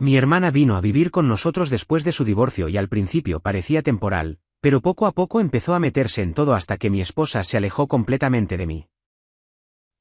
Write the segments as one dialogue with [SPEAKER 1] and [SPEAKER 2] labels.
[SPEAKER 1] Mi hermana vino a vivir con nosotros después de su divorcio y al principio parecía temporal, pero poco a poco empezó a meterse en todo hasta que mi esposa se alejó completamente de mí.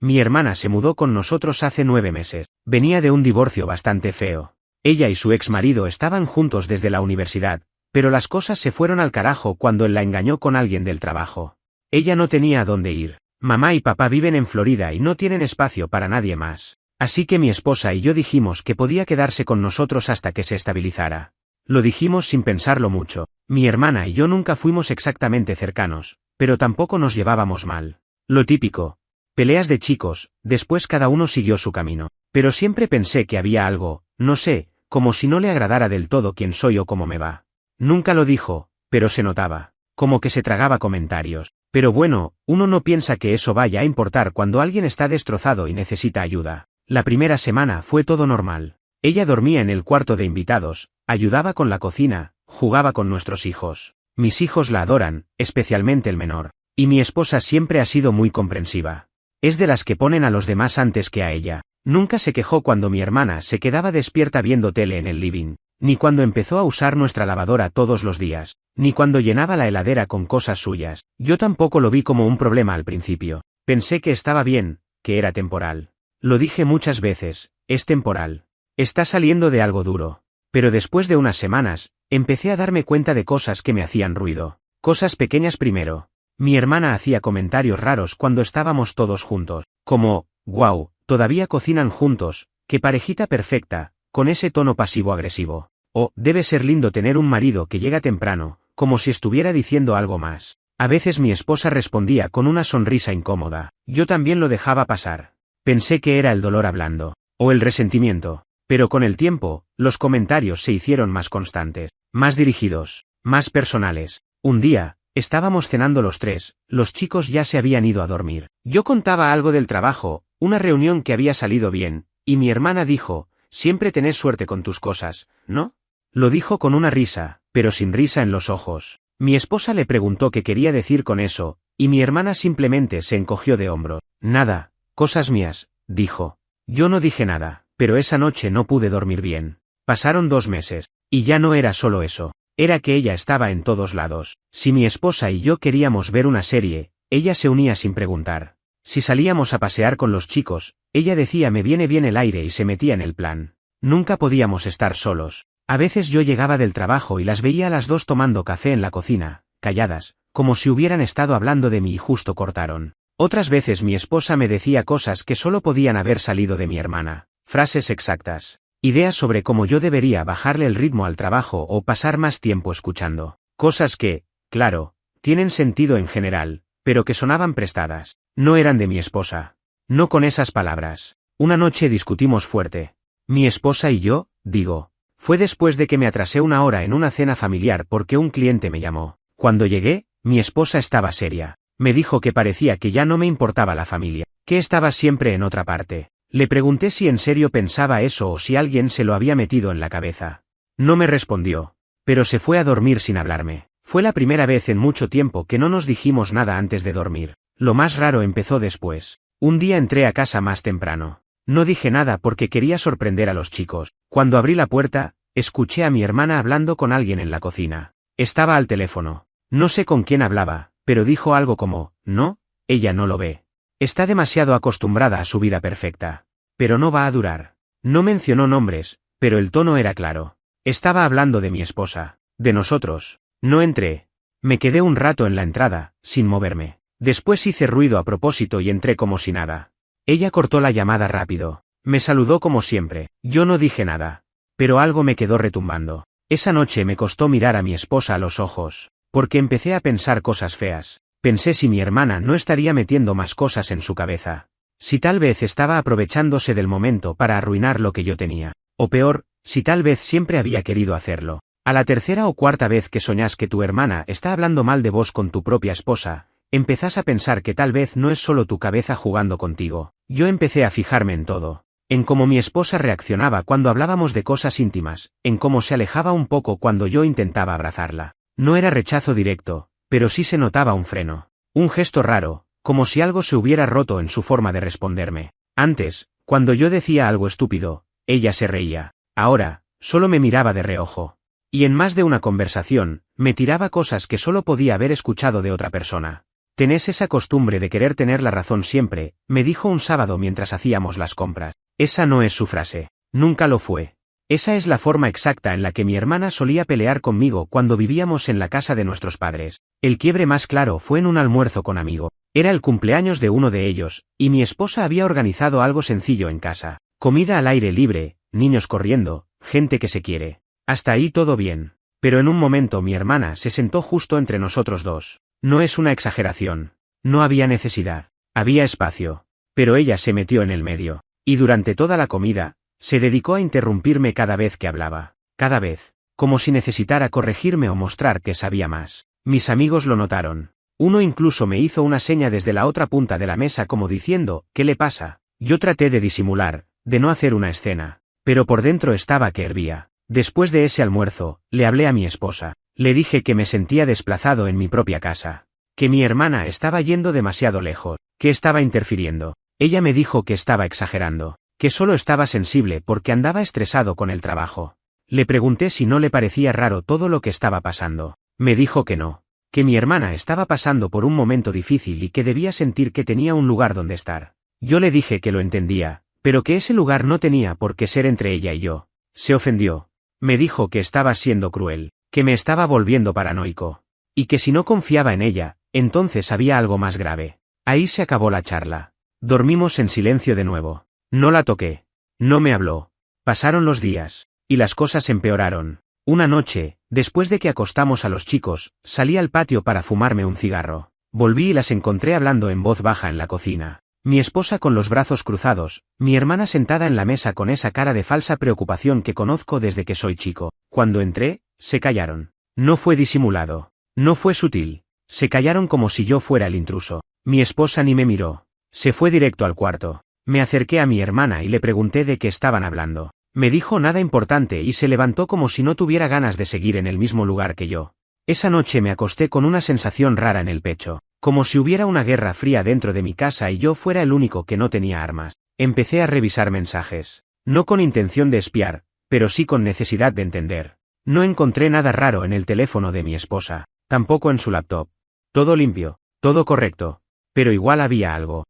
[SPEAKER 1] Mi hermana se mudó con nosotros hace 9 meses. Venía de un divorcio bastante feo. Ella y su ex marido estaban juntos desde la universidad, pero las cosas se fueron al carajo cuando él la engañó con alguien del trabajo. Ella no tenía a dónde ir. Mamá y papá viven en Florida y no tienen espacio para nadie más. Así que mi esposa y yo dijimos que podía quedarse con nosotros hasta que se estabilizara. Lo dijimos sin pensarlo mucho. Mi hermana y yo nunca fuimos exactamente cercanos, pero tampoco nos llevábamos mal. Lo típico. Peleas de chicos, después cada uno siguió su camino. Pero siempre pensé que había algo, no sé, como si no le agradara del todo quién soy o cómo me va. Nunca lo dijo, pero se notaba. Como que se tragaba comentarios. Pero bueno, uno no piensa que eso vaya a importar cuando alguien está destrozado y necesita ayuda. La primera semana fue todo normal. Ella dormía en el cuarto de invitados, ayudaba con la cocina, jugaba con nuestros hijos. Mis hijos la adoran, especialmente el menor. Y mi esposa siempre ha sido muy comprensiva. Es de las que ponen a los demás antes que a ella. Nunca se quejó cuando mi hermana se quedaba despierta viendo tele en el living, ni cuando empezó a usar nuestra lavadora todos los días, ni cuando llenaba la heladera con cosas suyas. Yo tampoco lo vi como un problema al principio. Pensé que estaba bien, que era temporal. Lo dije muchas veces, es temporal. Está saliendo de algo duro. Pero después de unas semanas, empecé a darme cuenta de cosas que me hacían ruido. Cosas pequeñas primero. Mi hermana hacía comentarios raros cuando estábamos todos juntos, como, wow, todavía cocinan juntos, qué parejita perfecta, con ese tono pasivo-agresivo. O, debe ser lindo tener un marido que llega temprano, como si estuviera diciendo algo más. A veces mi esposa respondía con una sonrisa incómoda. Yo también lo dejaba pasar. Pensé que era el dolor hablando, o el resentimiento. Pero con el tiempo, los comentarios se hicieron más constantes, más dirigidos, más personales. Un día, estábamos cenando los tres, los chicos ya se habían ido a dormir. Yo contaba algo del trabajo, una reunión que había salido bien, y mi hermana dijo, siempre tenés suerte con tus cosas, ¿no? Lo dijo con una risa, pero sin risa en los ojos. Mi esposa le preguntó qué quería decir con eso, y mi hermana simplemente se encogió de hombros. Nada, cosas mías, dijo. Yo no dije nada, pero esa noche no pude dormir bien. Pasaron 2 meses, y ya no era solo eso. Era que ella estaba en todos lados. Si mi esposa y yo queríamos ver una serie, ella se unía sin preguntar. Si salíamos a pasear con los chicos, ella decía me viene bien el aire y se metía en el plan. Nunca podíamos estar solos. A veces yo llegaba del trabajo y las veía a las 2 tomando café en la cocina, calladas, como si hubieran estado hablando de mí y justo cortaron. Otras veces mi esposa me decía cosas que solo podían haber salido de mi hermana. Frases exactas. Ideas sobre cómo yo debería bajarle el ritmo al trabajo o pasar más tiempo escuchando. Cosas que, claro, tienen sentido en general, pero que sonaban prestadas. No eran de mi esposa. No con esas palabras. Una noche discutimos fuerte. Mi esposa y yo, digo. Fue después de que me atrasé 1 hora en una cena familiar porque un cliente me llamó. Cuando llegué, mi esposa estaba seria. Me dijo que parecía que ya no me importaba la familia, que estaba siempre en otra parte. Le pregunté si en serio pensaba eso o si alguien se lo había metido en la cabeza. No me respondió, pero se fue a dormir sin hablarme. Fue la primera vez en mucho tiempo que no nos dijimos nada antes de dormir. Lo más raro empezó después. Un día entré a casa más temprano. No dije nada porque quería sorprender a los chicos. Cuando abrí la puerta, escuché a mi hermana hablando con alguien en la cocina. Estaba al teléfono. No sé con quién hablaba, pero dijo algo como, no, ella no lo ve. Está demasiado acostumbrada a su vida perfecta. Pero no va a durar. No mencionó nombres, pero el tono era claro. Estaba hablando de mi esposa, de nosotros. No entré. Me quedé un rato en la entrada, sin moverme. Después hice ruido a propósito y entré como si nada. Ella cortó la llamada rápido. Me saludó como siempre. Yo no dije nada. Pero algo me quedó retumbando. Esa noche me costó mirar a mi esposa a los ojos, porque empecé a pensar cosas feas. Pensé si mi hermana no estaría metiendo más cosas en su cabeza. Si tal vez estaba aprovechándose del momento para arruinar lo que yo tenía. O peor, si tal vez siempre había querido hacerlo. A la 3ª o 4ª vez que soñás que tu hermana está hablando mal de vos con tu propia esposa, empezás a pensar que tal vez no es solo tu cabeza jugando contigo. Yo empecé a fijarme en todo. En cómo mi esposa reaccionaba cuando hablábamos de cosas íntimas, en cómo se alejaba un poco cuando yo intentaba abrazarla. No era rechazo directo, pero sí se notaba un freno. Un gesto raro, como si algo se hubiera roto en su forma de responderme. Antes, cuando yo decía algo estúpido, ella se reía. Ahora, solo me miraba de reojo. Y en más de una conversación, me tiraba cosas que solo podía haber escuchado de otra persona. «Tenés esa costumbre de querer tener la razón siempre», me dijo un sábado mientras hacíamos las compras. Esa no es su frase. Nunca lo fue. Esa es la forma exacta en la que mi hermana solía pelear conmigo cuando vivíamos en la casa de nuestros padres. El quiebre más claro fue en un almuerzo con amigo. Era el cumpleaños de uno de ellos, y mi esposa había organizado algo sencillo en casa. Comida al aire libre, niños corriendo, gente que se quiere. Hasta ahí todo bien. Pero en un momento mi hermana se sentó justo entre nosotros dos. No es una exageración. No había necesidad. Había espacio. Pero ella se metió en el medio. Y durante toda la comida, se dedicó a interrumpirme cada vez que hablaba. Cada vez. Como si necesitara corregirme o mostrar que sabía más. Mis amigos lo notaron. Uno incluso me hizo una seña desde la otra punta de la mesa como diciendo, «¿Qué le pasa?». Yo traté de disimular, de no hacer una escena. Pero por dentro estaba que hervía. Después de ese almuerzo, le hablé a mi esposa. Le dije que me sentía desplazado en mi propia casa. Que mi hermana estaba yendo demasiado lejos. Que estaba interfiriendo. Ella me dijo que estaba exagerando. Que solo estaba sensible porque andaba estresado con el trabajo. Le pregunté si no le parecía raro todo lo que estaba pasando. Me dijo que no. Que mi hermana estaba pasando por un momento difícil y que debía sentir que tenía un lugar donde estar. Yo le dije que lo entendía, pero que ese lugar no tenía por qué ser entre ella y yo. Se ofendió. Me dijo que estaba siendo cruel, que me estaba volviendo paranoico. Y que si no confiaba en ella, entonces había algo más grave. Ahí se acabó la charla. Dormimos en silencio de nuevo. No la toqué. No me habló. Pasaron los días. Y las cosas empeoraron. Una noche, después de que acostamos a los chicos, salí al patio para fumarme un cigarro. Volví y las encontré hablando en voz baja en la cocina. Mi esposa con los brazos cruzados, mi hermana sentada en la mesa con esa cara de falsa preocupación que conozco desde que soy chico. Cuando entré, se callaron. No fue disimulado. No fue sutil. Se callaron como si yo fuera el intruso. Mi esposa ni me miró. Se fue directo al cuarto. Me acerqué a mi hermana y le pregunté de qué estaban hablando. Me dijo nada importante y se levantó como si no tuviera ganas de seguir en el mismo lugar que yo. Esa noche me acosté con una sensación rara en el pecho, como si hubiera una guerra fría dentro de mi casa y yo fuera el único que no tenía armas. Empecé a revisar mensajes. No con intención de espiar, pero sí con necesidad de entender. No encontré nada raro en el teléfono de mi esposa, tampoco en su laptop. Todo limpio, todo correcto. Pero igual había algo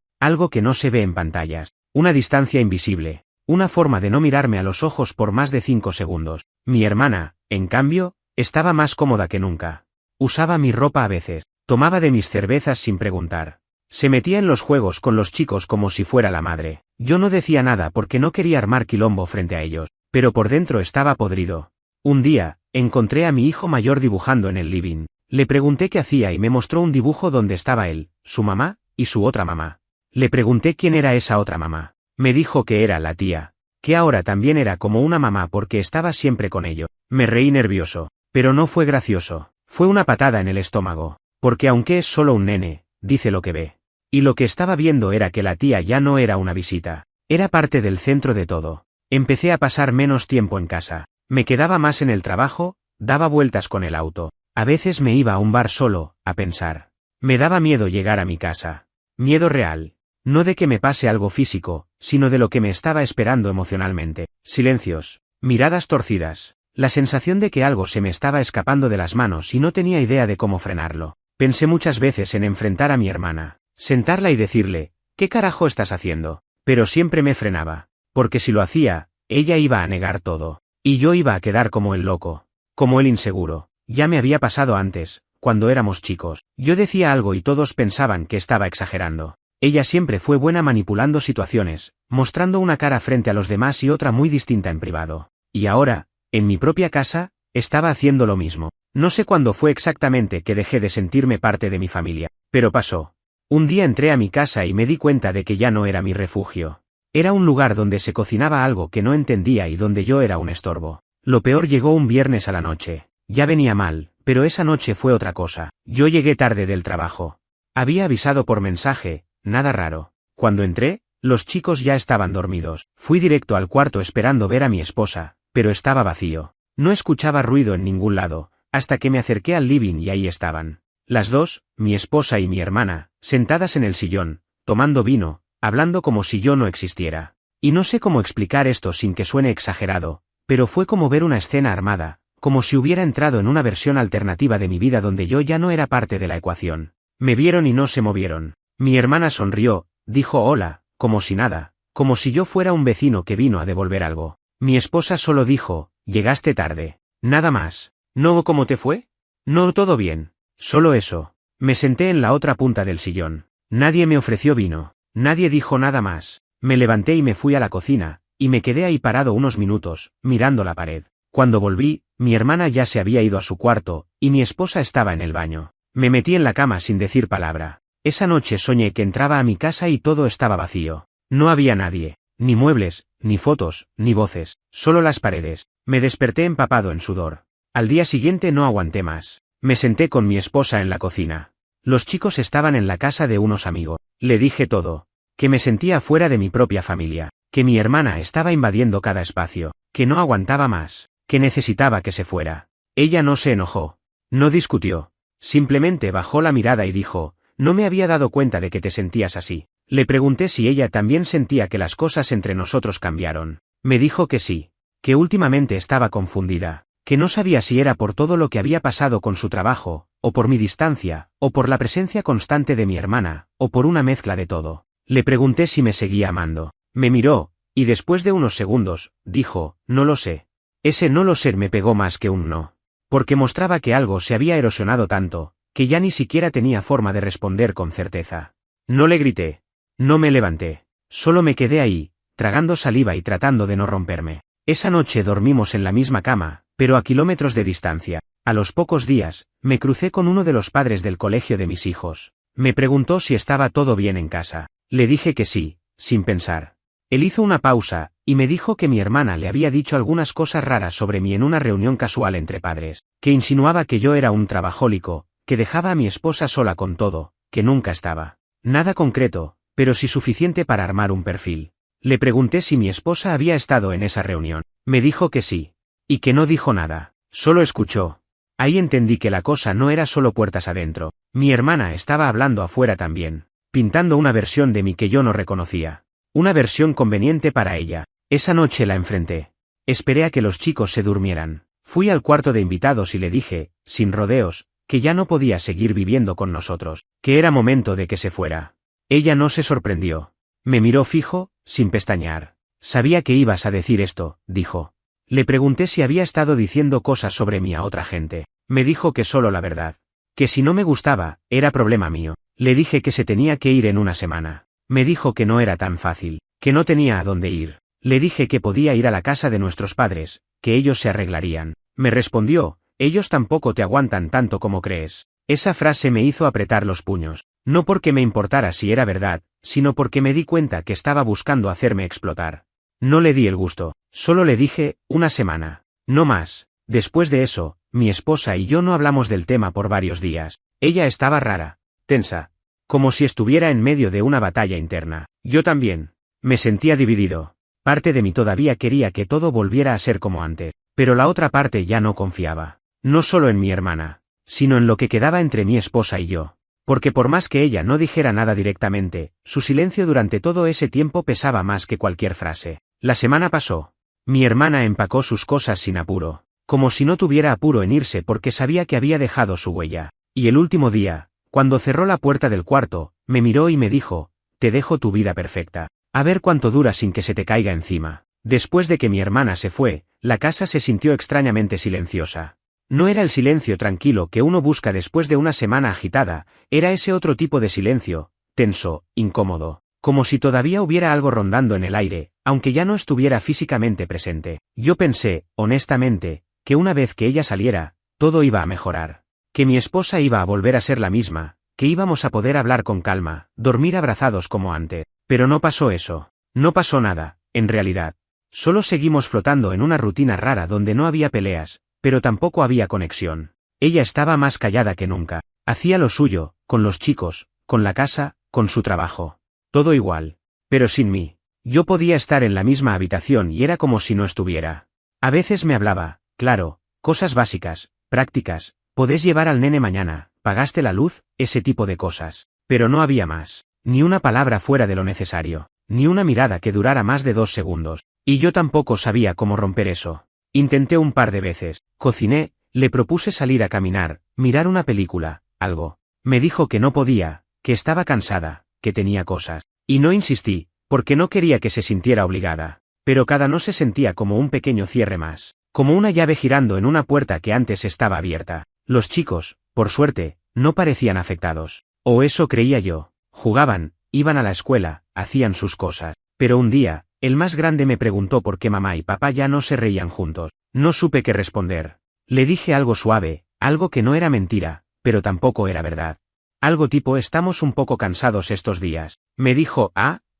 [SPEAKER 1] que no se ve en pantallas. Una distancia invisible. Una forma de no mirarme a los ojos por más de 5 segundos. Mi hermana, en cambio, estaba más cómoda que nunca. Usaba mi ropa a veces. Tomaba de mis cervezas sin preguntar. Se metía en los juegos con los chicos como si fuera la madre. Yo no decía nada porque no quería armar quilombo frente a ellos, pero por dentro estaba podrido. Un día, encontré a mi hijo mayor dibujando en el living. Le pregunté qué hacía y me mostró un dibujo donde estaba él, su mamá, y su otra mamá. Le pregunté quién era esa otra mamá. Me dijo que era la tía, que ahora también era como una mamá porque estaba siempre con ello. Me reí nervioso, pero no fue gracioso. Fue una patada en el estómago, porque aunque es solo un nene, dice lo que ve. Y lo que estaba viendo era que la tía ya no era una visita, era parte del centro de todo. Empecé a pasar menos tiempo en casa, me quedaba más en el trabajo, daba vueltas con el auto. A veces me iba a un bar solo, a pensar. Me daba miedo llegar a mi casa. Miedo real. No de que me pase algo físico, sino de lo que me estaba esperando emocionalmente. Silencios, miradas torcidas, la sensación de que algo se me estaba escapando de las manos y no tenía idea de cómo frenarlo. Pensé muchas veces en enfrentar a mi hermana, sentarla y decirle, ¿qué carajo estás haciendo? Pero siempre me frenaba, porque si lo hacía, ella iba a negar todo, y yo iba a quedar como el loco, como el inseguro. Ya me había pasado antes, cuando éramos chicos. Yo decía algo y todos pensaban que estaba exagerando. Ella siempre fue buena manipulando situaciones, mostrando una cara frente a los demás y otra muy distinta en privado. Y ahora, en mi propia casa, estaba haciendo lo mismo. No sé cuándo fue exactamente que dejé de sentirme parte de mi familia, pero pasó. Un día entré a mi casa y me di cuenta de que ya no era mi refugio. Era un lugar donde se cocinaba algo que no entendía y donde yo era un estorbo. Lo peor llegó un viernes a la noche. Ya venía mal, pero esa noche fue otra cosa. Yo llegué tarde del trabajo. Había avisado por mensaje. Nada raro. Cuando entré, los chicos ya estaban dormidos. Fui directo al cuarto esperando ver a mi esposa, pero estaba vacío. No escuchaba ruido en ningún lado, hasta que me acerqué al living y ahí estaban. Las dos, mi esposa y mi hermana, sentadas en el sillón, tomando vino, hablando como si yo no existiera. Y no sé cómo explicar esto sin que suene exagerado, pero fue como ver una escena armada, como si hubiera entrado en una versión alternativa de mi vida donde yo ya no era parte de la ecuación. Me vieron y no se movieron. Mi hermana sonrió, dijo hola, como si nada, como si yo fuera un vecino que vino a devolver algo. Mi esposa solo dijo, llegaste tarde. Nada más. ¿No cómo te fue? No todo bien. Solo eso. Me senté en la otra punta del sillón. Nadie me ofreció vino. Nadie dijo nada más. Me levanté y me fui a la cocina, y me quedé ahí parado unos minutos, mirando la pared. Cuando volví, mi hermana ya se había ido a su cuarto, y mi esposa estaba en el baño. Me metí en la cama sin decir palabra. Esa noche soñé que entraba a mi casa y todo estaba vacío. No había nadie, ni muebles, ni fotos, ni voces, solo las paredes. Me desperté empapado en sudor. Al día siguiente no aguanté más. Me senté con mi esposa en la cocina. Los chicos estaban en la casa de unos amigos. Le dije todo. Que me sentía fuera de mi propia familia. Que mi hermana estaba invadiendo cada espacio. Que no aguantaba más. Que necesitaba que se fuera. Ella no se enojó. No discutió. Simplemente bajó la mirada y dijo, no me había dado cuenta de que te sentías así. Le pregunté si ella también sentía que las cosas entre nosotros cambiaron. Me dijo que sí. Que últimamente estaba confundida. Que no sabía si era por todo lo que había pasado con su trabajo, o por mi distancia, o por la presencia constante de mi hermana, o por una mezcla de todo. Le pregunté si me seguía amando. Me miró, y después de unos segundos, dijo, no lo sé. Ese no lo sé me pegó más que un no. Porque mostraba que algo se había erosionado tanto, que ya ni siquiera tenía forma de responder con certeza. No le grité. No me levanté. Solo me quedé ahí, tragando saliva y tratando de no romperme. Esa noche dormimos en la misma cama, pero a kilómetros de distancia. A los pocos días, me crucé con uno de los padres del colegio de mis hijos. Me preguntó si estaba todo bien en casa. Le dije que sí, sin pensar. Él hizo una pausa, y me dijo que mi hermana le había dicho algunas cosas raras sobre mí en una reunión casual entre padres, que insinuaba que yo era un trabajólico, que dejaba a mi esposa sola con todo, que nunca estaba. Nada concreto, pero sí suficiente para armar un perfil. Le pregunté si mi esposa había estado en esa reunión. Me dijo que sí. Y que no dijo nada. Solo escuchó. Ahí entendí que la cosa no era solo puertas adentro. Mi hermana estaba hablando afuera también, pintando una versión de mí que yo no reconocía. Una versión conveniente para ella. Esa noche la enfrenté. Esperé a que los chicos se durmieran. Fui al cuarto de invitados y le dije, sin rodeos, que ya no podía seguir viviendo con nosotros, que era momento de que se fuera. Ella no se sorprendió. Me miró fijo, sin pestañear. Sabía que ibas a decir esto, dijo. Le pregunté si había estado diciendo cosas sobre mí a otra gente. Me dijo que solo la verdad. Que si no me gustaba, era problema mío. Le dije que se tenía que ir en una semana. Me dijo que no era tan fácil, que no tenía a dónde ir. Le dije que podía ir a la casa de nuestros padres, que ellos se arreglarían. Me respondió, ellos tampoco te aguantan tanto como crees. Esa frase me hizo apretar los puños. No porque me importara si era verdad, sino porque me di cuenta que estaba buscando hacerme explotar. No le di el gusto, solo le dije, una semana. No más. Después de eso, mi esposa y yo no hablamos del tema por varios días. Ella estaba rara, tensa, como si estuviera en medio de una batalla interna. Yo también. Me sentía dividido. Parte de mí todavía quería que todo volviera a ser como antes, pero la otra parte ya no confiaba. No solo en mi hermana, sino en lo que quedaba entre mi esposa y yo. Porque por más que ella no dijera nada directamente, su silencio durante todo ese tiempo pesaba más que cualquier frase. La semana pasó. Mi hermana empacó sus cosas sin apuro, como si no tuviera apuro en irse porque sabía que había dejado su huella. Y el último día, cuando cerró la puerta del cuarto, me miró y me dijo, te dejo tu vida perfecta. A ver cuánto dura sin que se te caiga encima. Después de que mi hermana se fue, la casa se sintió extrañamente silenciosa. No era el silencio tranquilo que uno busca después de una semana agitada, era ese otro tipo de silencio, tenso, incómodo, como si todavía hubiera algo rondando en el aire, aunque ya no estuviera físicamente presente. Yo pensé, honestamente, que una vez que ella saliera, todo iba a mejorar. Que mi esposa iba a volver a ser la misma, que íbamos a poder hablar con calma, dormir abrazados como antes. Pero no pasó eso. No pasó nada, en realidad. Solo seguimos flotando en una rutina rara donde no había peleas, pero tampoco había conexión. Ella estaba más callada que nunca. Hacía lo suyo, con los chicos, con la casa, con su trabajo. Todo igual. Pero sin mí. Yo podía estar en la misma habitación y era como si no estuviera. A veces me hablaba, claro, cosas básicas, prácticas, podés llevar al nene mañana, pagaste la luz, ese tipo de cosas. Pero no había más. Ni una palabra fuera de lo necesario. Ni una mirada que durara más de 2 segundos. Y yo tampoco sabía cómo romper eso. Intenté un par de veces, cociné, le propuse salir a caminar, mirar una película, algo. Me dijo que no podía, que estaba cansada, que tenía cosas. Y no insistí, porque no quería que se sintiera obligada. Pero cada no se sentía como un pequeño cierre más, como una llave girando en una puerta que antes estaba abierta. Los chicos, por suerte, no parecían afectados. O eso creía yo. Jugaban, iban a la escuela, hacían sus cosas. Pero un día, el más grande me preguntó por qué mamá y papá ya no se reían juntos. No supe qué responder. Le dije algo suave, algo que no era mentira, pero tampoco era verdad. Algo tipo estamos un poco cansados estos días. Me dijo,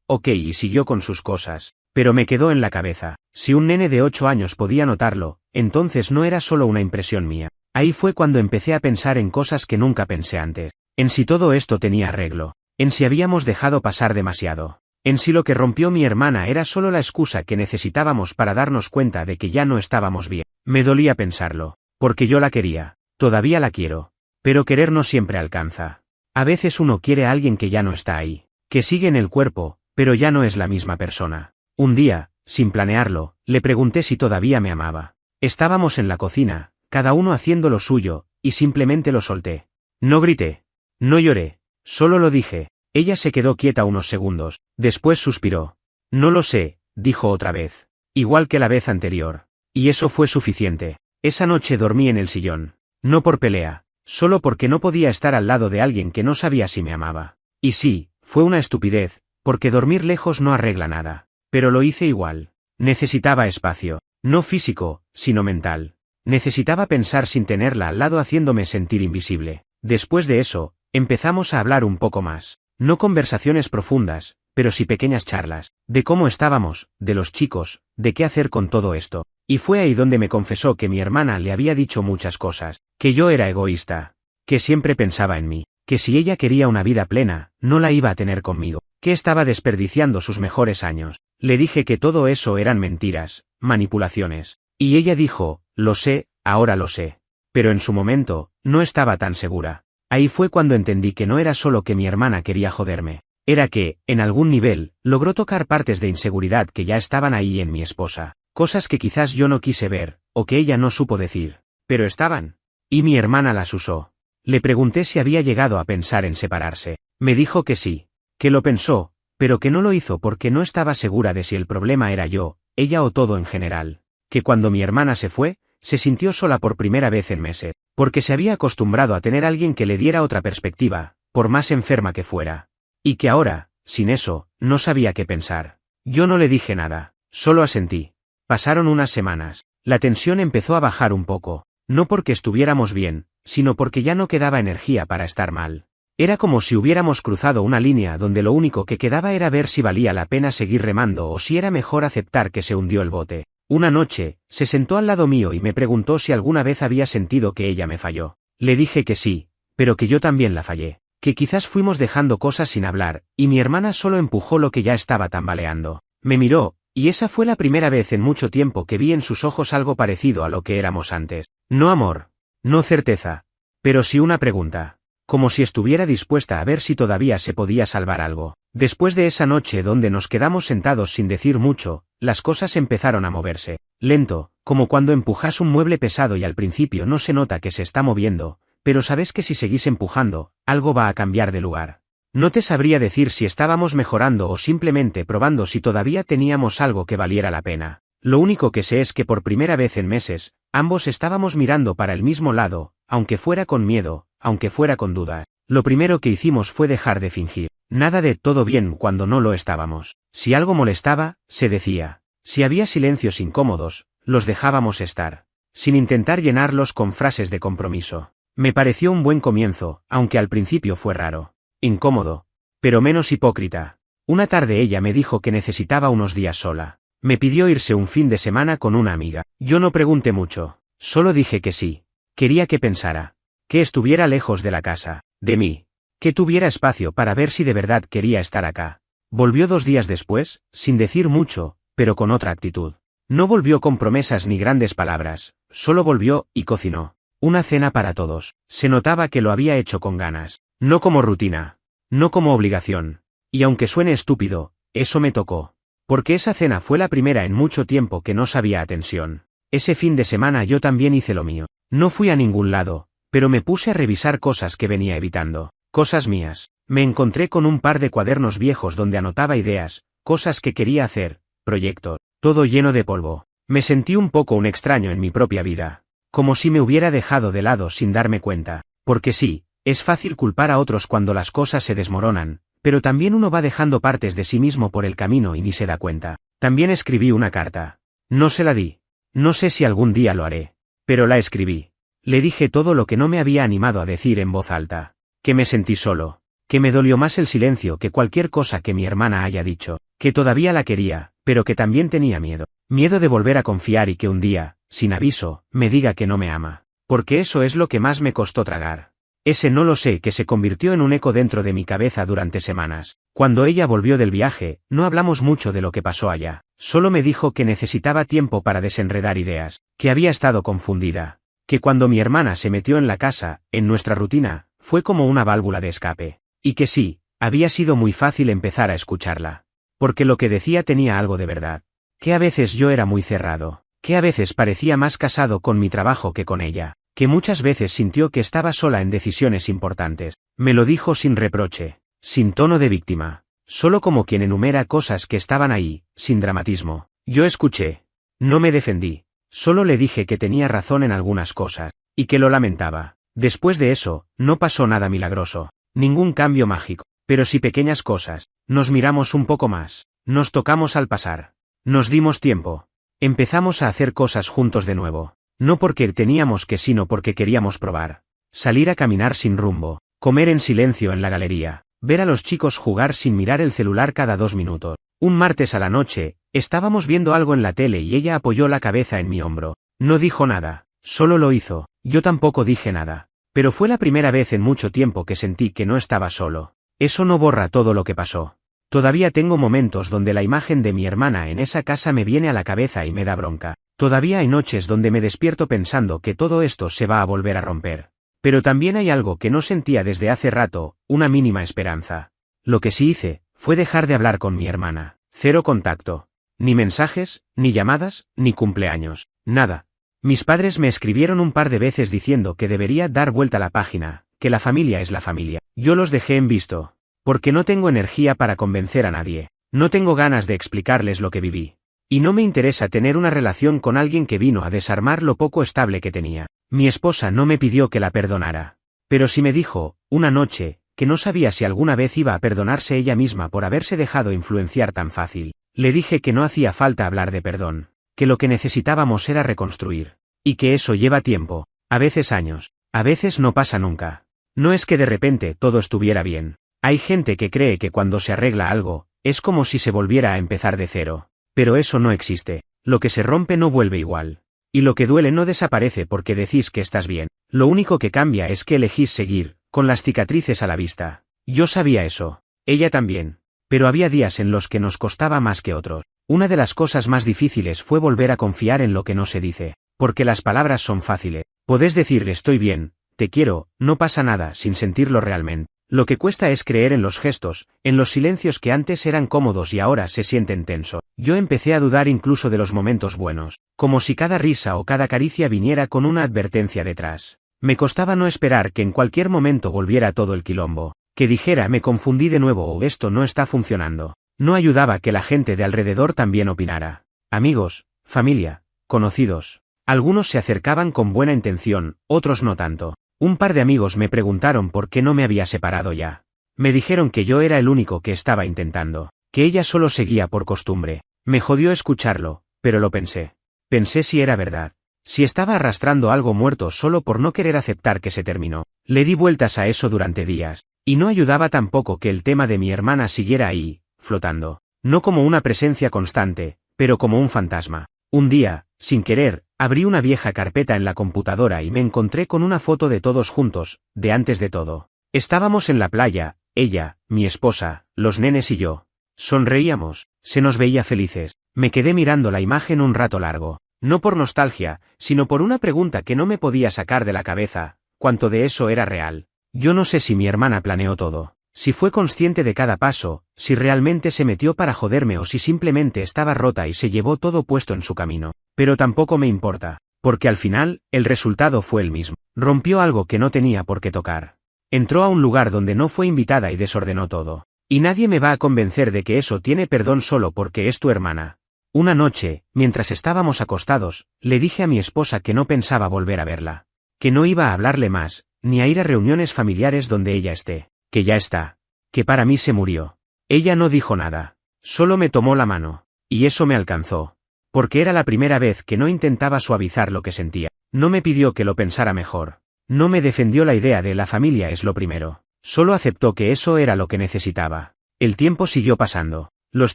[SPEAKER 1] ok, y siguió con sus cosas. Pero me quedó en la cabeza. Si un nene de 8 años podía notarlo, entonces no era solo una impresión mía. Ahí fue cuando empecé a pensar en cosas que nunca pensé antes. En si todo esto tenía arreglo. En si habíamos dejado pasar demasiado. En si lo que rompió mi hermana era solo la excusa que necesitábamos para darnos cuenta de que ya no estábamos bien. Me dolía pensarlo. Porque yo la quería. Todavía la quiero. Pero querer no siempre alcanza. A veces uno quiere a alguien que ya no está ahí. Que sigue en el cuerpo, pero ya no es la misma persona. Un día, sin planearlo, le pregunté si todavía me amaba. Estábamos en la cocina, cada uno haciendo lo suyo, y simplemente lo solté. No grité. No lloré. Solo lo dije. Ella se quedó quieta unos segundos. Después suspiró. No lo sé, dijo otra vez. Igual que la vez anterior. Y eso fue suficiente. Esa noche dormí en el sillón. No por pelea, solo porque no podía estar al lado de alguien que no sabía si me amaba. Y sí, fue una estupidez, porque dormir lejos no arregla nada. Pero lo hice igual. Necesitaba espacio. No físico, sino mental. Necesitaba pensar sin tenerla al lado haciéndome sentir invisible. Después de eso, empezamos a hablar un poco más. No conversaciones profundas, pero sí pequeñas charlas. De cómo estábamos, de los chicos, de qué hacer con todo esto. Y fue ahí donde me confesó que mi hermana le había dicho muchas cosas. Que yo era egoísta. Que siempre pensaba en mí. Que si ella quería una vida plena, no la iba a tener conmigo. Que estaba desperdiciando sus mejores años. Le dije que todo eso eran mentiras, manipulaciones. Y ella dijo, lo sé, ahora lo sé. Pero en su momento, no estaba tan segura. Ahí fue cuando entendí que no era solo que mi hermana quería joderme. Era que, en algún nivel, logró tocar partes de inseguridad que ya estaban ahí en mi esposa. Cosas que quizás yo no quise ver, o que ella no supo decir. Pero estaban. Y mi hermana las usó. Le pregunté si había llegado a pensar en separarse. Me dijo que sí. Que lo pensó, pero que no lo hizo porque no estaba segura de si el problema era yo, ella o todo en general. Que cuando mi hermana se fue, se sintió sola por primera vez en meses, porque se había acostumbrado a tener alguien que le diera otra perspectiva, por más enferma que fuera. Y que ahora, sin eso, no sabía qué pensar. Yo no le dije nada, solo asentí. Pasaron unas semanas. La tensión empezó a bajar un poco, no porque estuviéramos bien, sino porque ya no quedaba energía para estar mal. Era como si hubiéramos cruzado una línea donde lo único que quedaba era ver si valía la pena seguir remando o si era mejor aceptar que se hundió el bote. Una noche, se sentó al lado mío y me preguntó si alguna vez había sentido que ella me falló. Le dije que sí, pero que yo también la fallé. Que quizás fuimos dejando cosas sin hablar, y mi hermana solo empujó lo que ya estaba tambaleando. Me miró, y esa fue la primera vez en mucho tiempo que vi en sus ojos algo parecido a lo que éramos antes. No amor. No certeza. Pero sí una pregunta. Como si estuviera dispuesta a ver si todavía se podía salvar algo. Después de esa noche donde nos quedamos sentados sin decir mucho, las cosas empezaron a moverse. Lento, como cuando empujas un mueble pesado y al principio no se nota que se está moviendo, pero sabes que si seguís empujando, algo va a cambiar de lugar. No te sabría decir si estábamos mejorando o simplemente probando si todavía teníamos algo que valiera la pena. Lo único que sé es que por primera vez en meses, ambos estábamos mirando para el mismo lado, aunque fuera con miedo, aunque fuera con dudas. Lo primero que hicimos fue dejar de fingir. Nada de todo bien cuando no lo estábamos. Si algo molestaba, se decía. Si había silencios incómodos, los dejábamos estar. Sin intentar llenarlos con frases de compromiso. Me pareció un buen comienzo, aunque al principio fue raro. Incómodo. Pero menos hipócrita. Una tarde ella me dijo que necesitaba unos días sola. Me pidió irse un fin de semana con una amiga. Yo no pregunté mucho. Solo dije que sí. Quería que pensara. Que estuviera lejos de la casa. De mí. Que tuviera espacio para ver si de verdad quería estar acá. Volvió 2 días después, sin decir mucho, pero con otra actitud. No volvió con promesas ni grandes palabras, solo volvió y cocinó. Una cena para todos. Se notaba que lo había hecho con ganas. No como rutina. No como obligación. Y aunque suene estúpido, eso me tocó. Porque esa cena fue la primera en mucho tiempo que no sabía a tensión. Ese fin de semana yo también hice lo mío. No fui a ningún lado, pero me puse a revisar cosas que venía evitando. Cosas mías. Me encontré con un par de cuadernos viejos donde anotaba ideas, cosas que quería hacer, proyectos, todo lleno de polvo. Me sentí un poco un extraño en mi propia vida. Como si me hubiera dejado de lado sin darme cuenta. Porque sí, es fácil culpar a otros cuando las cosas se desmoronan, pero también uno va dejando partes de sí mismo por el camino y ni se da cuenta. También escribí una carta. No se la di. No sé si algún día lo haré. Pero la escribí. Le dije todo lo que no me había animado a decir en voz alta. Que me sentí solo. Que me dolió más el silencio que cualquier cosa que mi hermana haya dicho. Que todavía la quería, pero que también tenía miedo. Miedo de volver a confiar y que un día, sin aviso, me diga que no me ama. Porque eso es lo que más me costó tragar. Ese no lo sé que se convirtió en un eco dentro de mi cabeza durante semanas. Cuando ella volvió del viaje, no hablamos mucho de lo que pasó allá. Solo me dijo que necesitaba tiempo para desenredar ideas, que había estado confundida. Que cuando mi hermana se metió en la casa, en nuestra rutina, fue como una válvula de escape. Y que sí, había sido muy fácil empezar a escucharla. Porque lo que decía tenía algo de verdad. Que a veces yo era muy cerrado. Que a veces parecía más casado con mi trabajo que con ella. Que muchas veces sintió que estaba sola en decisiones importantes. Me lo dijo sin reproche, sin tono de víctima, solo como quien enumera cosas que estaban ahí, sin dramatismo. Yo escuché. No me defendí. Solo le dije que tenía razón en algunas cosas, y que lo lamentaba. Después de eso, no pasó nada milagroso, ningún cambio mágico, pero sí pequeñas cosas. Nos miramos un poco más, nos tocamos al pasar. Nos dimos tiempo. Empezamos a hacer cosas juntos de nuevo. No porque teníamos que, sino porque queríamos probar. Salir a caminar sin rumbo, comer en silencio en la galería, ver a los chicos jugar sin mirar el celular cada 2 minutos. Un martes a la noche, estábamos viendo algo en la tele y ella apoyó la cabeza en mi hombro. No dijo nada, solo lo hizo. Yo tampoco dije nada. Pero fue la primera vez en mucho tiempo que sentí que no estaba solo. Eso no borra todo lo que pasó. Todavía tengo momentos donde la imagen de mi hermana en esa casa me viene a la cabeza y me da bronca. Todavía hay noches donde me despierto pensando que todo esto se va a volver a romper. Pero también hay algo que no sentía desde hace rato, una mínima esperanza. Lo que sí hice, fue dejar de hablar con mi hermana. 0 contacto. Ni mensajes, ni llamadas, ni cumpleaños. Nada. Mis padres me escribieron un par de veces diciendo que debería dar vuelta a la página, que la familia es la familia. Yo los dejé en visto. Porque no tengo energía para convencer a nadie. No tengo ganas de explicarles lo que viví. Y no me interesa tener una relación con alguien que vino a desarmar lo poco estable que tenía. Mi esposa no me pidió que la perdonara. Pero sí me dijo, una noche, que no sabía si alguna vez iba a perdonarse ella misma por haberse dejado influenciar tan fácil. Le dije que no hacía falta hablar de perdón, que lo que necesitábamos era reconstruir. Y que eso lleva tiempo, a veces años, a veces no pasa nunca. No es que de repente todo estuviera bien. Hay gente que cree que cuando se arregla algo, es como si se volviera a empezar de cero. Pero eso no existe. Lo que se rompe no vuelve igual. Y lo que duele no desaparece porque decís que estás bien. Lo único que cambia es que elegís seguir, con las cicatrices a la vista. Yo sabía eso. Ella también. Pero había días en los que nos costaba más que otros. Una de las cosas más difíciles fue volver a confiar en lo que no se dice. Porque las palabras son fáciles. Podés decir estoy bien, te quiero, no pasa nada sin sentirlo realmente. Lo que cuesta es creer en los gestos, en los silencios que antes eran cómodos y ahora se sienten tensos. Yo empecé a dudar incluso de los momentos buenos, como si cada risa o cada caricia viniera con una advertencia detrás. Me costaba no esperar que en cualquier momento volviera todo el quilombo, que dijera me confundí de nuevo o esto no está funcionando. No ayudaba que la gente de alrededor también opinara. Amigos, familia, conocidos. Algunos se acercaban con buena intención, otros no tanto. Un par de amigos me preguntaron por qué no me había separado ya. Me dijeron que yo era el único que estaba intentando, que ella solo seguía por costumbre. Me jodió escucharlo, pero lo pensé. Pensé si era verdad. Si estaba arrastrando algo muerto solo por no querer aceptar que se terminó. Le di vueltas a eso durante días, y no ayudaba tampoco que el tema de mi hermana siguiera ahí, flotando. No como una presencia constante, pero como un fantasma. Un día, sin querer, abrí una vieja carpeta en la computadora y me encontré con una foto de todos juntos, de antes de todo. Estábamos en la playa, ella, mi esposa, los nenes y yo. Sonreíamos, se nos veía felices. Me quedé mirando la imagen un rato largo, no por nostalgia, sino por una pregunta que no me podía sacar de la cabeza, ¿cuánto de eso era real? Yo no sé si mi hermana planeó todo, Si fue consciente de cada paso, si realmente se metió para joderme o si simplemente estaba rota y se llevó todo puesto en su camino. Pero tampoco me importa, porque al final, el resultado fue el mismo. Rompió algo que no tenía por qué tocar. Entró a un lugar donde no fue invitada y desordenó todo. Y nadie me va a convencer de que eso tiene perdón solo porque es tu hermana. Una noche, mientras estábamos acostados, le dije a mi esposa que no pensaba volver a verla. Que no iba a hablarle más, ni a ir a reuniones familiares donde ella esté. Que ya está. Que para mí se murió. Ella no dijo nada. Solo me tomó la mano. Y eso me alcanzó. Porque era la primera vez que no intentaba suavizar lo que sentía. No me pidió que lo pensara mejor. No me defendió la idea de la familia es lo primero. Solo aceptó que eso era lo que necesitaba. El tiempo siguió pasando. Los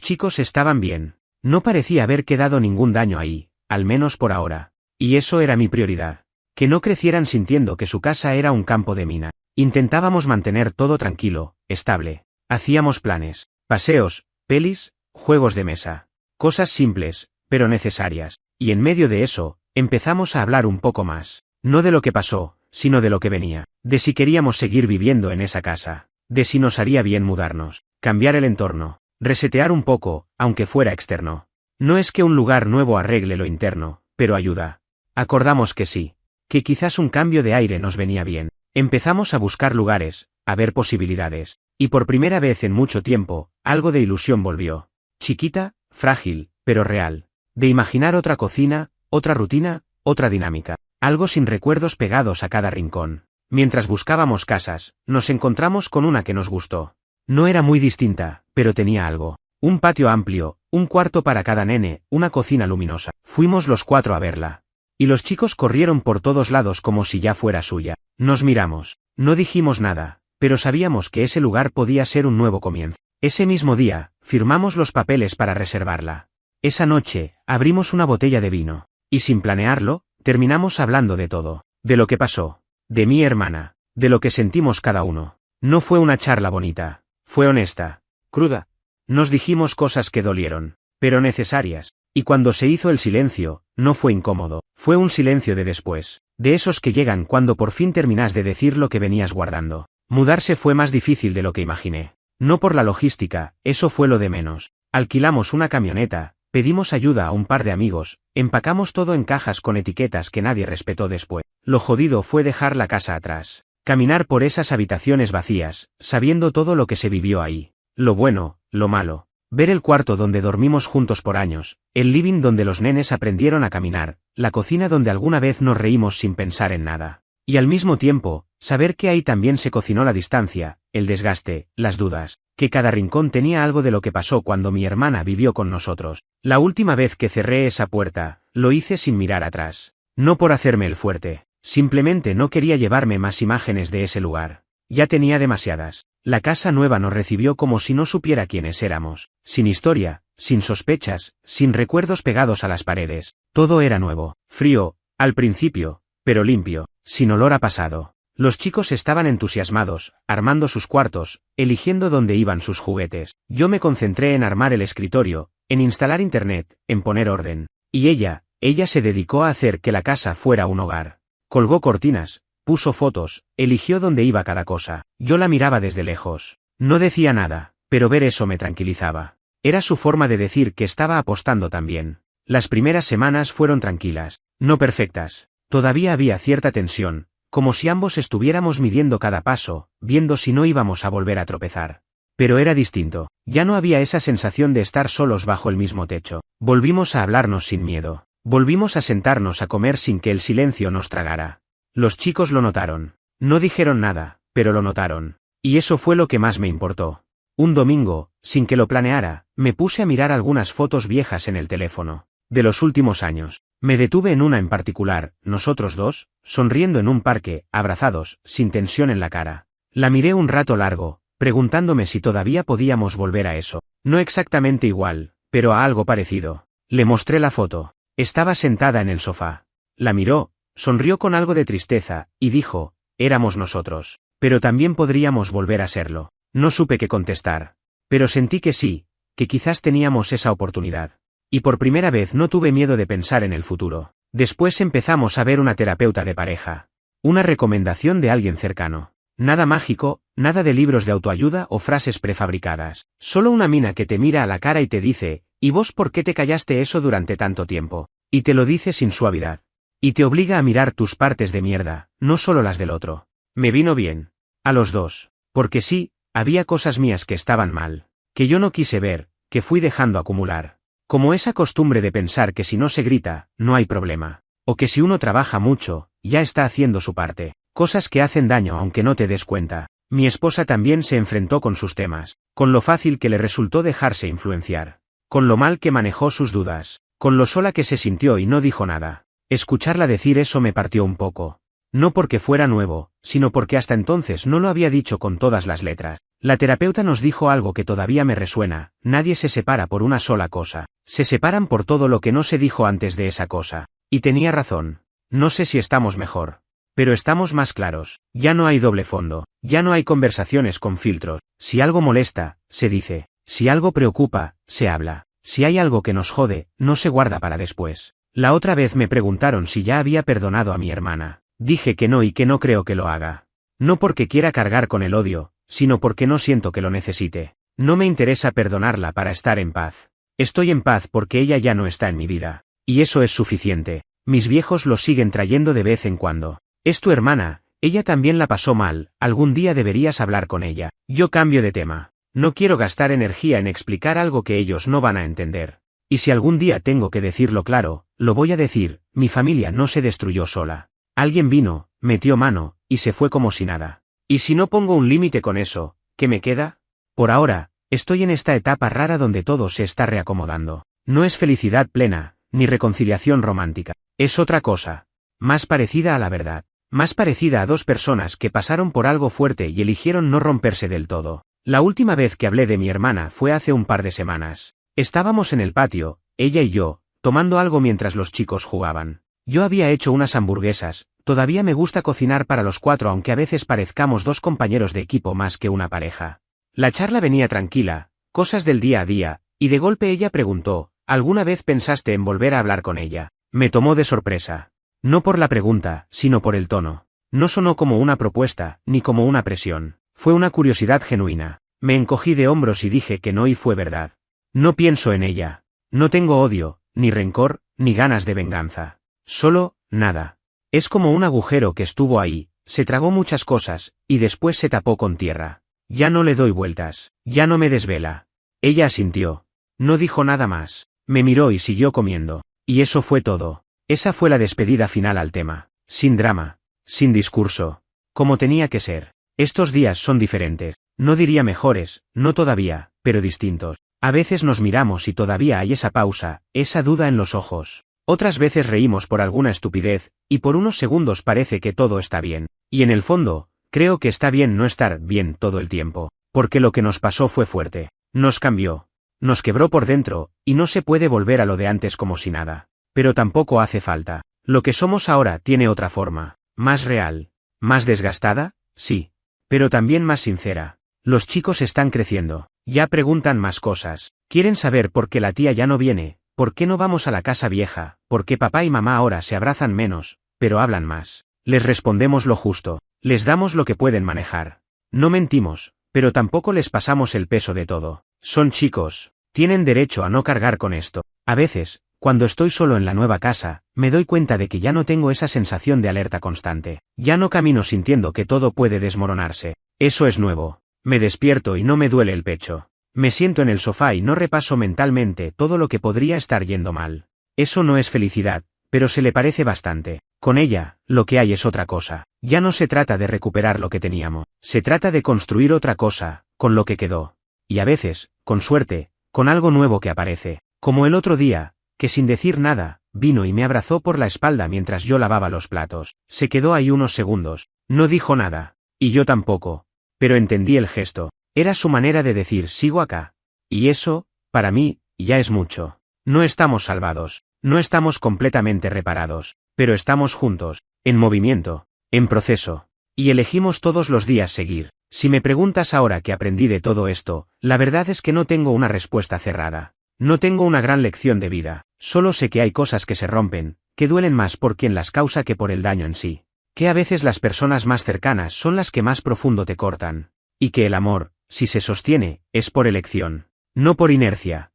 [SPEAKER 1] chicos estaban bien. No parecía haber quedado ningún daño ahí, al menos por ahora. Y eso era mi prioridad. Que no crecieran sintiendo que su casa era un campo de mina. Intentábamos mantener todo tranquilo, estable. Hacíamos planes, paseos, pelis, juegos de mesa. Cosas simples, pero necesarias. Y en medio de eso, empezamos a hablar un poco más. No de lo que pasó, sino de lo que venía. De si queríamos seguir viviendo en esa casa. De si nos haría bien mudarnos. Cambiar el entorno. Resetear un poco, aunque fuera externo. No es que un lugar nuevo arregle lo interno, pero ayuda. Acordamos que sí. Que quizás un cambio de aire nos venía bien. Empezamos a buscar lugares, a ver posibilidades. Y por primera vez en mucho tiempo, algo de ilusión volvió. Chiquita, frágil, pero real. De imaginar otra cocina, otra rutina, otra dinámica. Algo sin recuerdos pegados a cada rincón. Mientras buscábamos casas, nos encontramos con una que nos gustó. No era muy distinta, pero tenía algo. Un patio amplio, un cuarto para cada nene, una cocina luminosa. Fuimos los 4 a verla. Y los chicos corrieron por todos lados como si ya fuera suya. Nos miramos. No dijimos nada, pero sabíamos que ese lugar podía ser un nuevo comienzo. Ese mismo día, firmamos los papeles para reservarla. Esa noche, abrimos una botella de vino. Y sin planearlo, terminamos hablando de todo. De lo que pasó. De mi hermana. De lo que sentimos cada uno. No fue una charla bonita. Fue honesta. Cruda. Nos dijimos cosas que dolieron. Pero necesarias. Y cuando se hizo el silencio, no fue incómodo. Fue un silencio de después. De esos que llegan cuando por fin terminas de decir lo que venías guardando. Mudarse fue más difícil de lo que imaginé. No por la logística, eso fue lo de menos. Alquilamos una camioneta, pedimos ayuda a un par de amigos, empacamos todo en cajas con etiquetas que nadie respetó después. Lo jodido fue dejar la casa atrás. Caminar por esas habitaciones vacías, sabiendo todo lo que se vivió ahí. Lo bueno, lo malo. Ver el cuarto donde dormimos juntos por años, el living donde los nenes aprendieron a caminar, la cocina donde alguna vez nos reímos sin pensar en nada. Y al mismo tiempo, saber que ahí también se cocinó la distancia, el desgaste, las dudas, que cada rincón tenía algo de lo que pasó cuando mi hermana vivió con nosotros. La última vez que cerré esa puerta, lo hice sin mirar atrás. No por hacerme el fuerte, simplemente no quería llevarme más imágenes de ese lugar. Ya tenía demasiadas. La casa nueva nos recibió como si no supiera quiénes éramos. Sin historia, sin sospechas, sin recuerdos pegados a las paredes. Todo era nuevo, frío, al principio, pero limpio, sin olor a pasado. Los chicos estaban entusiasmados, armando sus cuartos, eligiendo dónde iban sus juguetes. Yo me concentré en armar el escritorio, en instalar internet, en poner orden. Y ella se dedicó a hacer que la casa fuera un hogar. Colgó cortinas, puso fotos, eligió dónde iba cada cosa. Yo la miraba desde lejos. No decía nada, pero ver eso me tranquilizaba. Era su forma de decir que estaba apostando también. Las primeras semanas fueron tranquilas, no perfectas. Todavía había cierta tensión, como si ambos estuviéramos midiendo cada paso, viendo si no íbamos a volver a tropezar. Pero era distinto. Ya no había esa sensación de estar solos bajo el mismo techo. Volvimos a hablarnos sin miedo. Volvimos a sentarnos a comer sin que el silencio nos tragara. Los chicos lo notaron. No dijeron nada, pero lo notaron. Y eso fue lo que más me importó. Un domingo, sin que lo planeara, me puse a mirar algunas fotos viejas en el teléfono. De los últimos años. Me detuve en una en particular, nosotros dos, sonriendo en un parque, abrazados, sin tensión en la cara. La miré un rato largo, preguntándome si todavía podíamos volver a eso. No exactamente igual, pero a algo parecido. Le mostré la foto. Estaba sentada en el sofá. La miró, sonrió con algo de tristeza, y dijo, éramos nosotros. Pero también podríamos volver a serlo. No supe qué contestar. Pero sentí que sí, que quizás teníamos esa oportunidad. Y por primera vez no tuve miedo de pensar en el futuro. Después empezamos a ver una terapeuta de pareja. Una recomendación de alguien cercano. Nada mágico, nada de libros de autoayuda o frases prefabricadas. Solo una mina que te mira a la cara y te dice, ¿y vos por qué te callaste eso durante tanto tiempo? Y te lo dice sin suavidad. Y te obliga a mirar tus partes de mierda, no solo las del otro. Me vino bien. A los dos. Porque sí, había cosas mías que estaban mal. Que yo no quise ver, que fui dejando acumular. Como esa costumbre de pensar que si no se grita, no hay problema. O que si uno trabaja mucho, ya está haciendo su parte. Cosas que hacen daño aunque no te des cuenta. Mi esposa también se enfrentó con sus temas. Con lo fácil que le resultó dejarse influenciar. Con lo mal que manejó sus dudas. Con lo sola que se sintió y no dijo nada. Escucharla decir eso me partió un poco. No porque fuera nuevo, sino porque hasta entonces no lo había dicho con todas las letras. La terapeuta nos dijo algo que todavía me resuena: nadie se separa por una sola cosa. Se separan por todo lo que no se dijo antes de esa cosa. Y tenía razón. No sé si estamos mejor. Pero estamos más claros. Ya no hay doble fondo. Ya no hay conversaciones con filtros. Si algo molesta, se dice. Si algo preocupa, se habla. Si hay algo que nos jode, no se guarda para después. La otra vez me preguntaron si ya había perdonado a mi hermana. Dije que no y que no creo que lo haga. No porque quiera cargar con el odio, sino porque no siento que lo necesite. No me interesa perdonarla para estar en paz. Estoy en paz porque ella ya no está en mi vida. Y eso es suficiente. Mis viejos lo siguen trayendo de vez en cuando. Es tu hermana, ella también la pasó mal, algún día deberías hablar con ella. Yo cambio de tema. No quiero gastar energía en explicar algo que ellos no van a entender. Y si algún día tengo que decirlo claro, lo voy a decir: mi familia no se destruyó sola. Alguien vino, metió mano, y se fue como si nada. Y si no pongo un límite con eso, ¿qué me queda? Por ahora, estoy en esta etapa rara donde todo se está reacomodando. No es felicidad plena, ni reconciliación romántica. Es otra cosa. Más parecida a la verdad. Más parecida a dos personas que pasaron por algo fuerte y eligieron no romperse del todo. La última vez que hablé de mi hermana fue hace un par de semanas. Estábamos en el patio, ella y yo, tomando algo mientras los chicos jugaban. Yo había hecho unas hamburguesas. Todavía me gusta cocinar para los cuatro aunque a veces parezcamos dos compañeros de equipo más que una pareja. La charla venía tranquila, cosas del día a día, y de golpe ella preguntó: ¿alguna vez pensaste en volver a hablar con ella? Me tomó de sorpresa. No por la pregunta, sino por el tono. No sonó como una propuesta, ni como una presión. Fue una curiosidad genuina. Me encogí de hombros y dije que no, y fue verdad. No pienso en ella. No tengo odio, ni rencor, ni ganas de venganza. Solo, nada. Es como un agujero que estuvo ahí, se tragó muchas cosas, y después se tapó con tierra. Ya no le doy vueltas, ya no me desvela. Ella asintió. No dijo nada más. Me miró y siguió comiendo. Y eso fue todo. Esa fue la despedida final al tema. Sin drama. Sin discurso. Como tenía que ser. Estos días son diferentes. No diría mejores, no todavía, pero distintos. A veces nos miramos y todavía hay esa pausa, esa duda en los ojos. Otras veces reímos por alguna estupidez, y por unos segundos parece que todo está bien. Y en el fondo, creo que está bien no estar bien todo el tiempo. Porque lo que nos pasó fue fuerte. Nos cambió. Nos quebró por dentro, y no se puede volver a lo de antes como si nada. Pero tampoco hace falta. Lo que somos ahora tiene otra forma. Más real. Más desgastada, sí. Pero también más sincera. Los chicos están creciendo. Ya preguntan más cosas. Quieren saber por qué la tía ya no viene, por qué no vamos a la casa vieja, por qué papá y mamá ahora se abrazan menos, pero hablan más. Les respondemos lo justo. Les damos lo que pueden manejar. No mentimos, pero tampoco les pasamos el peso de todo. Son chicos. Tienen derecho a no cargar con esto. A veces, cuando estoy solo en la nueva casa, me doy cuenta de que ya no tengo esa sensación de alerta constante. Ya no camino sintiendo que todo puede desmoronarse. Eso es nuevo. Me despierto y no me duele el pecho. Me siento en el sofá y no repaso mentalmente todo lo que podría estar yendo mal. Eso no es felicidad, pero se le parece bastante. Con ella, lo que hay es otra cosa. Ya no se trata de recuperar lo que teníamos. Se trata de construir otra cosa, con lo que quedó. Y a veces, con suerte, con algo nuevo que aparece. Como el otro día, que sin decir nada, vino y me abrazó por la espalda mientras yo lavaba los platos. Se quedó ahí unos segundos. No dijo nada. Y yo tampoco. Pero entendí el gesto. Era su manera de decir: sigo acá. Y eso, para mí, ya es mucho. No estamos salvados. No estamos completamente reparados. Pero estamos juntos. En movimiento. En proceso. Y elegimos todos los días seguir. Si me preguntas ahora qué aprendí de todo esto, la verdad es que no tengo una respuesta cerrada. No tengo una gran lección de vida. Solo sé que hay cosas que se rompen, que duelen más por quien las causa que por el daño en sí. Que a veces las personas más cercanas son las que más profundo te cortan. Y que el amor, si se sostiene, es por elección, no por inercia.